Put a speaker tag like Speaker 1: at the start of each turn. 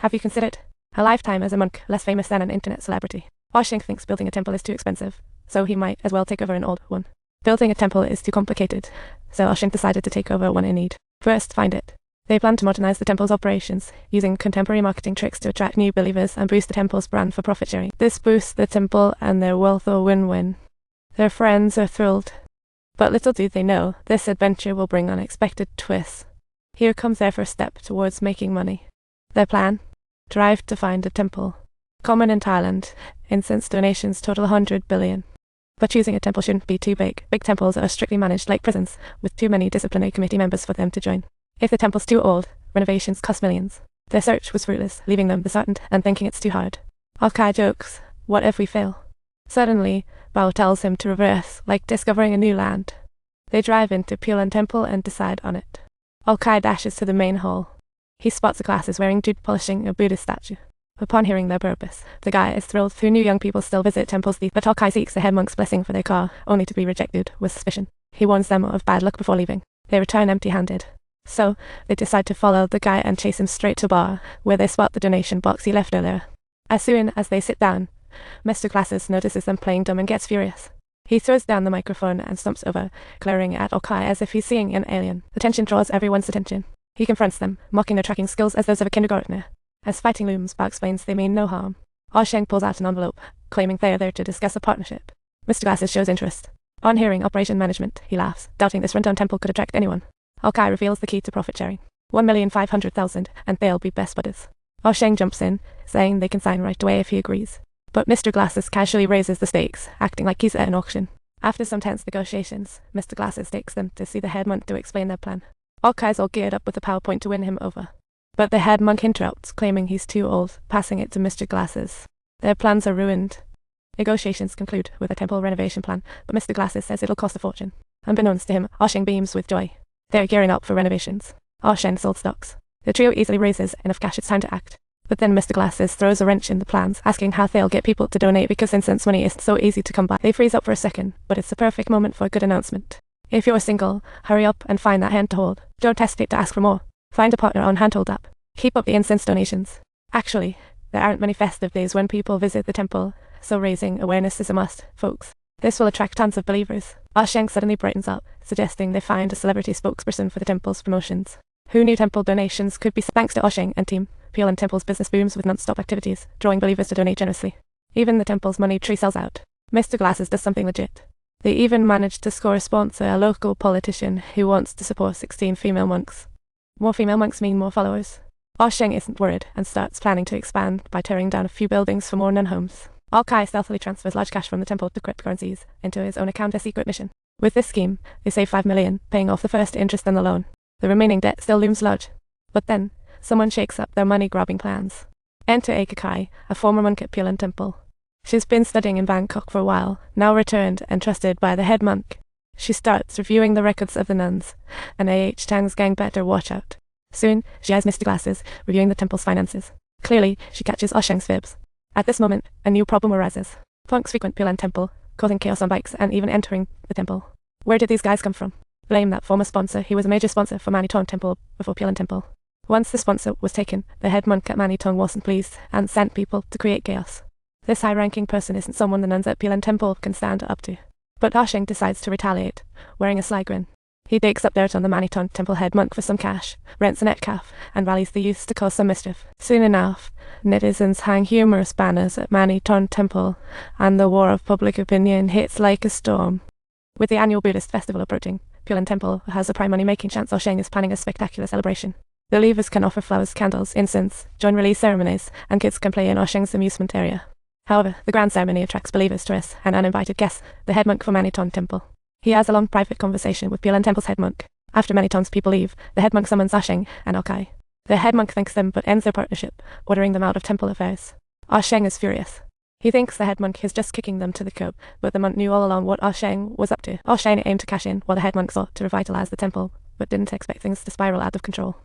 Speaker 1: Have you considered a lifetime as a monk, less famous than an internet celebrity? Sheng thinks building a temple is too expensive, so he might as well take over an old one. Building a temple is too complicated, so Sheng decided to take over one in need. First, find it. They plan to modernize the temple's operations, using contemporary marketing tricks to attract new believers and boost the temple's brand for profit sharing. This boosts the temple and their wealth a win-win. Their friends are thrilled. But little do they know, this adventure will bring unexpected twists. Here comes their first step towards making money. Their plan? Drive to find a temple. Common in Thailand, incense donations total 100 billion. But choosing a temple shouldn't be too big. Big temples are strictly managed like prisons, with too many disciplinary committee members for them to join. If the temple's too old, renovations cost millions. Their search was fruitless, leaving them disheartened and thinking it's too hard. Kai jokes, what if we fail? Suddenly, Bao tells him to reverse, like discovering a new land. They drive into Pulan Temple and decide on it. Kai dashes to the main hall. He spots the classes wearing jute polishing a Buddhist statue. Upon hearing their purpose, the guy is thrilled. 2 new young people still visit temples, but Kai seeks the head monk's blessing for their car, only to be rejected with suspicion. He warns them of bad luck before leaving. They return empty-handed. So, they decide to follow the guy and chase him straight to bar, where they spot the donation box he left earlier. As soon as they sit down, Mr. Glasses notices them playing dumb and gets furious. He throws down the microphone and stomps over, glaring at Kai as if he's seeing an alien. The tension draws everyone's attention. He confronts them, mocking their tracking skills as those of a kindergartner. As fighting looms, Bao explains they mean no harm. Sheng pulls out an envelope, claiming they are there to discuss a partnership. Mr. Glasses shows interest. On hearing operation management, he laughs, doubting this rundown temple could attract anyone. Kai reveals the key to profit sharing. 1,500,000, and they'll be best buddies. Sheng jumps in, saying they can sign right away if he agrees. But Mr. Glasses casually raises the stakes, acting like he's at an auction. After some tense negotiations, Mr. Glasses takes them to see the head monk to explain their plan. Kai's all geared up with a PowerPoint to win him over. But the head monk interrupts, claiming he's too old, passing it to Mr. Glasses. Their plans are ruined. Negotiations conclude with a temple renovation plan, but Mr. Glasses says it'll cost a fortune. Unbeknownst to him, Sheng beams with joy. They're gearing up for renovations. Sheng sold stocks. The trio easily raises enough cash it's time to act. But then Mr. Glasses throws a wrench in the plans, asking how they'll get people to donate because incense money isn't so easy to come by. They freeze up for a second, but it's the perfect moment for a good announcement. If you're single, hurry up and find that hand to hold. Don't hesitate to ask for more. Find a partner on Handhold app. Keep up the incense donations. Actually, there aren't many festive days when people visit the temple, so raising awareness is a must, folks. This will attract tons of believers. Sheng suddenly brightens up, suggesting they find a celebrity spokesperson for the temple's promotions. Who knew temple donations could be thanks to Sheng and team? Pulan Temple's business booms with non-stop activities, drawing believers to donate generously. Even the temple's money tree sells out. Mr. Glasses does something legit. They even managed to score a sponsor, a local politician who wants to support 16 female monks. More female monks mean more followers. Sheng isn't worried and starts planning to expand by tearing down a few buildings for more nun homes. Kai stealthily transfers large cash from the temple to cryptocurrencies into his own account, a secret mission. With this scheme, they save 5 million, paying off the first interest and the loan. The remaining debt still looms large. But then, someone shakes up their money-grabbing plans. Enter Kai, a former monk at Pulan Temple. She's been studying in Bangkok for a while, now returned and trusted by the head monk. She starts reviewing the records of the nuns, and Tang's gang better watch out. Soon, she has Mr. Glasses, reviewing the temple's finances. Clearly, she catches Sheng's fibs. At this moment, a new problem arises. Punks frequent Pulan Temple, causing chaos on bikes and even entering the temple. Where did these guys come from? Blame that former sponsor. He was a major sponsor for Maniton Temple before Pulan Temple. Once the sponsor was taken, the head monk at Maniton wasn't pleased and sent people to create chaos. This high-ranking person isn't someone the nuns at Pulan Temple can stand up to. But Sheng decides to retaliate, wearing a sly grin. He digs up dirt on the Maniton Temple head monk for some cash, rents a net calf, and rallies the youths to cause some mischief. Soon enough, netizens hang humorous banners at Maniton Temple, and the war of public opinion hits like a storm. With the annual Buddhist festival approaching, Pulan Temple has a prime money-making chance. Sheng is planning a spectacular celebration. Believers can offer flowers, candles, incense, join release ceremonies, and kids can play in Sheng's amusement area. However, the grand ceremony attracts believers, tourists, and uninvited guests, the head monk for Maniton Temple. He has a long private conversation with Pulan Temple's head monk. After Maniton's people leave, the head monk summons Sheng and Kai. The head monk thanks them but ends their partnership, ordering them out of temple affairs. Sheng is furious. He thinks the head monk is just kicking them to the curb, but the monk knew all along what Sheng was up to. Sheng aimed to cash in while the head monk sought to revitalize the temple, but didn't expect things to spiral out of control.